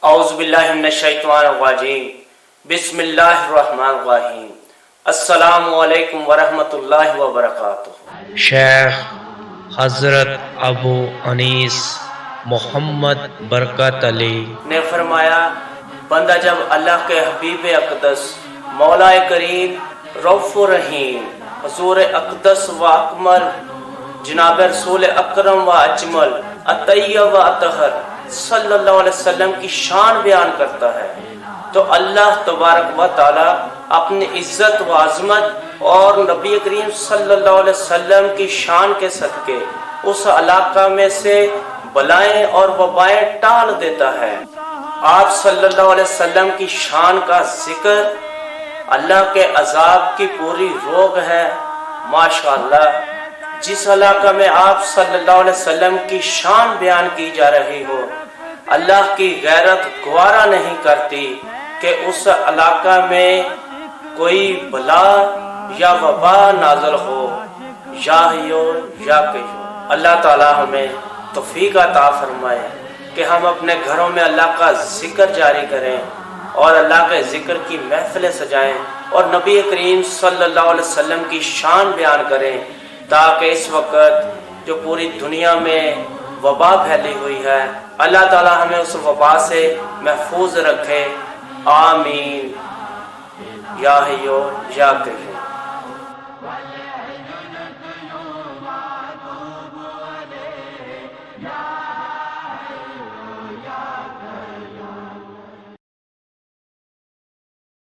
اعوذ باللہ من الشیطان الرجیم بسم اللہ الرحمن الرحیم السلام علیکم ورحمۃ اللہ وبرکاتہ۔ شیخ حضرت ابو انیس محمد برکت علی نے فرمایا، بندہ جب اللہ کے حبیب اقدس مولا کریم رؤوف الرحیم حضور اقدس و اکمل جناب رسول اکرم و اجمل اطیب و اطہر صلی اللہ علیہ وسلم کی شان بیان کرتا ہے تو اللہ تبارک و تعالی اپنی عزت و عظمت اور نبی کریم صلی اللہ علیہ وسلم کی شان کے صدقے اس علاقہ میں سے بلائیں اور وبائیں ٹال دیتا ہے۔ آپ صلی اللہ علیہ وسلم کی شان کا ذکر اللہ کے عذاب کی پوری روک ہے۔ ماشاءاللہ، جس علاقہ میں آپ صلی اللہ علیہ وسلم کی شان بیان کی جا رہی ہو، اللہ کی غیرت گوارا نہیں کرتی کہ اس علاقہ میں کوئی بلا یا وبا نازل ہو یا اللہ تعالی ہمیں توفیق عطا فرمائے کہ ہم اپنے گھروں میں اللہ کا ذکر جاری کریں اور اللہ کے ذکر کی محفلیں سجائیں اور نبی کریم صلی اللہ علیہ وسلم کی شان بیان کریں، تاکہ اس وقت جو پوری دنیا میں وبا پھیلی ہوئی ہے، اللہ تعالی ہمیں اس وبا سے محفوظ رکھے۔ آمین یا حیو یا قیوم۔